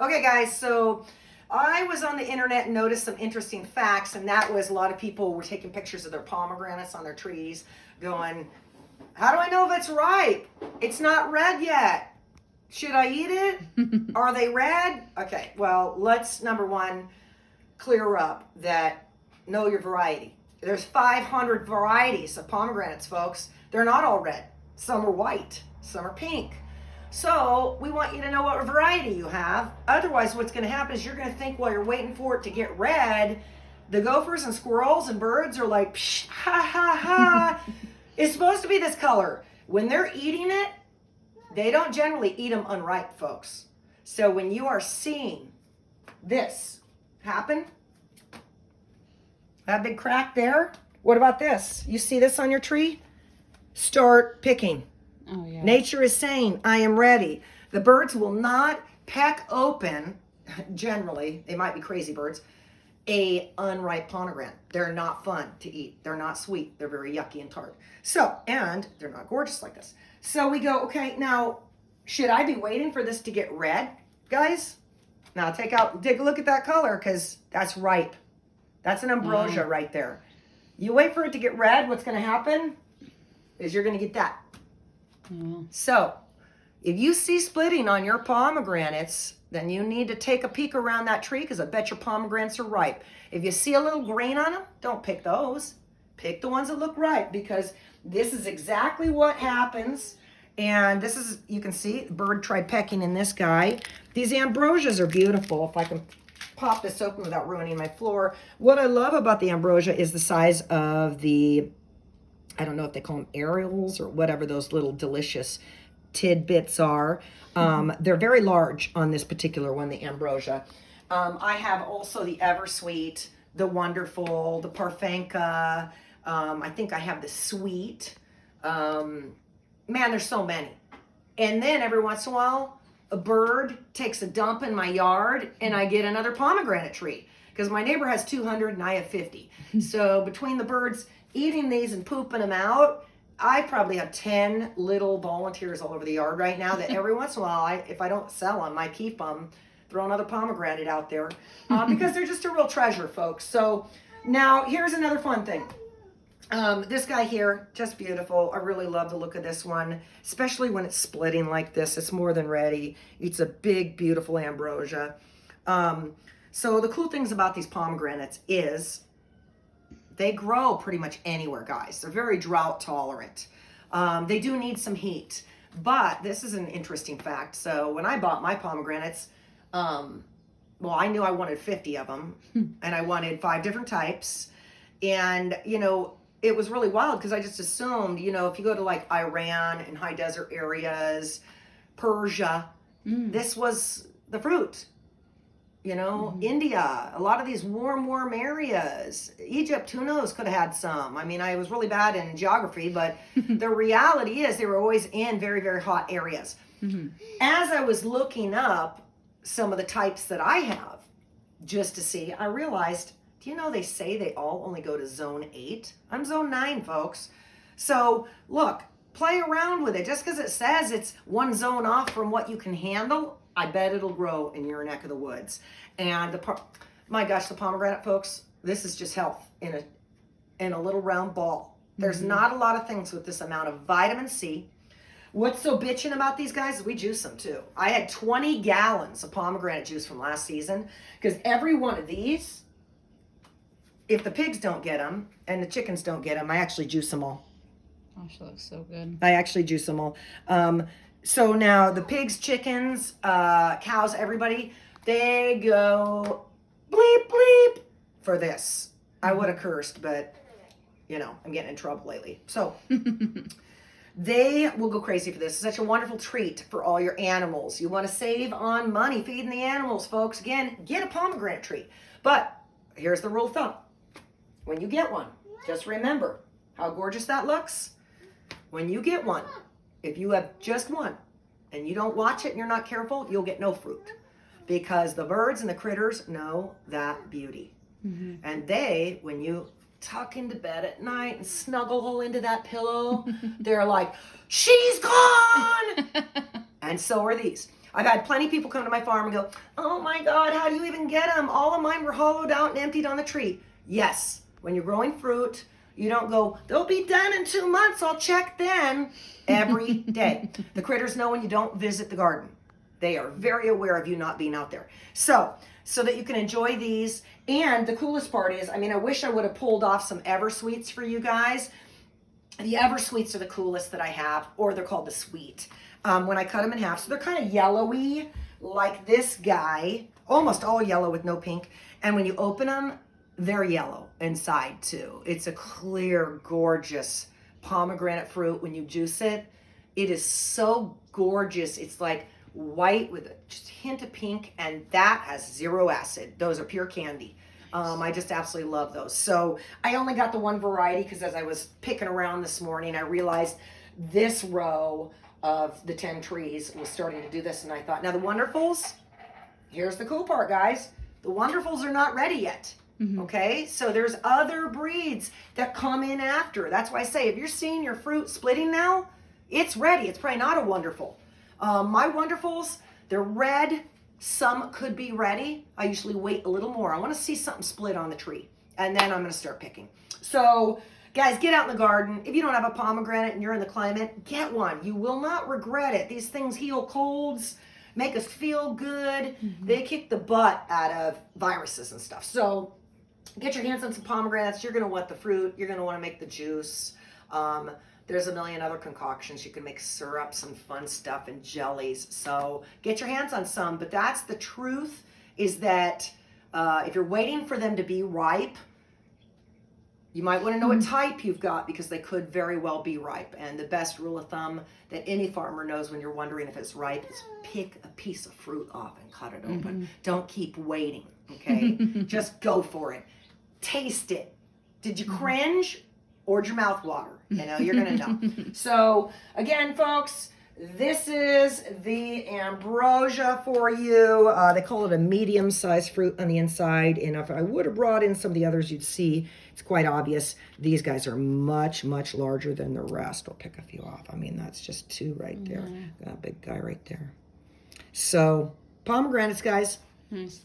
Okay, guys, so I was on the internet and noticed some interesting facts, and that was a lot of people were taking pictures of their pomegranates on their trees, going, how do I know if it's ripe? It's not red yet. Should I eat it? Are they red? Okay, well, let's, number one, clear up that know your variety. There's 500 varieties of pomegranates, folks. They're not all red. Some are white, some are pink. So we want you to know what variety you have. Otherwise, what's going to happen is you're going to think while you're waiting for it to get red, the gophers and squirrels and birds are like, psh, ha, ha, ha. It's supposed to be this color. When they're eating it, they don't generally eat them unripe, folks. So when you are seeing this happen, that big crack there, what about this? You see this on your tree? Start picking. Oh, yeah. Nature is saying, I am ready. The birds will not peck open, generally, they might be crazy birds, a unripe pomegranate. They're not fun to eat. They're not sweet. They're very yucky and tart. So, and they're not gorgeous like this. So we go, okay, now, should I be waiting for this to get red, guys? Now take a look at that color, because that's ripe. That's an ambrosia right there. You wait for it to get red, what's going to happen is you're going to get that. So, if you see splitting on your pomegranates, then you need to take a peek around that tree, because I bet your pomegranates are ripe. If you see a little grain on them, don't pick those. Pick the ones that look ripe, because this is exactly what happens. And this is, you can see, the bird tried pecking in this guy. These ambrosias are beautiful. If I can pop this open without ruining my floor. What I love about the ambrosia is the size of the, I don't know if they call them aerials or whatever those little delicious tidbits are. They're very large on this particular one, the ambrosia. I have also the Eversweet, the Wonderful, the Parfenka. I think I have the Sweet. Man, there's so many. And then every once in a while, a bird takes a dump in my yard and I get another pomegranate tree, because my neighbor has 200 and I have 50. So between the birds eating these and pooping them out, I probably have 10 little volunteers all over the yard right now that every once in a while, if I don't sell them, I keep them, throw another pomegranate out there, because they're just a real treasure, folks. So now here's another fun thing. This guy here, just beautiful. I really love the look of this one, especially when it's splitting like this. It's more than ready. It's a big, beautiful ambrosia. So the cool things about these pomegranates is they grow pretty much anywhere, guys. They're very drought tolerant. They do need some heat, but this is an interesting fact. So when I bought my pomegranates, well, I knew I wanted 50 of them, and I wanted 5 different types. And, you know, it was really wild, because I just assumed, you know, if you go to like Iran and high desert areas, Persia, this was the fruit. You know, India, a lot of these warm areas. Egypt, who knows, could have had some. I mean, I was really bad in geography, but the reality is they were always in very, very hot areas. As I was looking up some of the types that I have, just to see, I realized, do you know they say they all only go to zone 8? I'm zone 9, folks. So, look, play around with it. Just because it says it's one zone off from what you can handle, I bet it'll grow in your neck of the woods. And my gosh, the pomegranate, folks, this is just health in a little round ball. There's not a lot of things with this amount of vitamin C. What's so bitching about these guys is we juice them too. I had 20 gallons of pomegranate juice from last season, because every one of these, if the pigs don't get them and the chickens don't get them, I actually juice them all. Gosh, that looks so good. I actually juice them all. So now the pigs, chickens, cows, everybody, they go bleep, bleep for this. I would have cursed, but, you know, I'm getting in trouble lately. So they will go crazy for this. It's such a wonderful treat for all your animals. You want to save on money feeding the animals, folks. Again, get a pomegranate tree. But here's the rule of thumb. When you get one, just remember how gorgeous that looks. When you get one, if you have just one and you don't watch it and you're not careful, you'll get no fruit, because the birds and the critters know that beauty. And they, when you tuck into bed at night and snuggle into that pillow, they're like, she's gone! And so are these. I've had plenty of people come to my farm and go, oh my God, how do you even get them? All of mine were hollowed out and emptied on the tree. Yes, when you're growing fruit, you don't go, they'll be done in 2 months, I'll check then. Every day. The critters know when you don't visit the garden. They are very aware of you not being out there. So that you can enjoy these. And the coolest part is, I mean, I wish I would have pulled off some Eversweets for you guys. The Eversweets are the coolest that I have, or they're called the sweet. When I cut them in half, so they're kind of yellowy, like this guy, almost all yellow with no pink. And when you open them, they're yellow inside too. It's a clear, gorgeous pomegranate fruit. When you juice it, it is so gorgeous. It's like white with just a hint of pink, and that has 0 acid. Those are pure candy. I just absolutely love those. So I only got the one variety because as I was picking around this morning, I realized this row of the 10 trees was starting to do this, and I thought, now the Wonderfuls, here's the cool part, guys. The Wonderfuls are not ready yet. Okay, so there's other breeds that come in after. That's why I say, if you're seeing your fruit splitting now, it's ready. It's probably not a Wonderful. My Wonderfuls, they're red. Some could be ready. I usually wait a little more. I want to see something split on the tree, and then I'm going to start picking. So, guys, get out in the garden. If you don't have a pomegranate and you're in the climate, get one. You will not regret it. These things heal colds, make us feel good. They kick the butt out of viruses and stuff. So, get your hands on some pomegranates. You're going to want the fruit. You're going to want to make the juice. There's a million other concoctions. You can make syrups and fun stuff and jellies. So get your hands on some. But that's the truth, is that if you're waiting for them to be ripe, you might want to know what type you've got, because they could very well be ripe. And the best rule of thumb that any farmer knows when you're wondering if it's ripe is pick a piece of fruit off and cut it open. Don't keep waiting, okay? Just go for it. Taste it. Did you cringe? Or your mouth water? You know, you're going to know. So, again, folks, this is the ambrosia for you. They call it a medium-sized fruit on the inside. And if I would have brought in some of the others, you'd see it's quite obvious. These guys are much, much larger than the rest. I'll pick a few off. I mean, that's just 2 right there. Got a big guy right there. So, pomegranates, guys. Nice.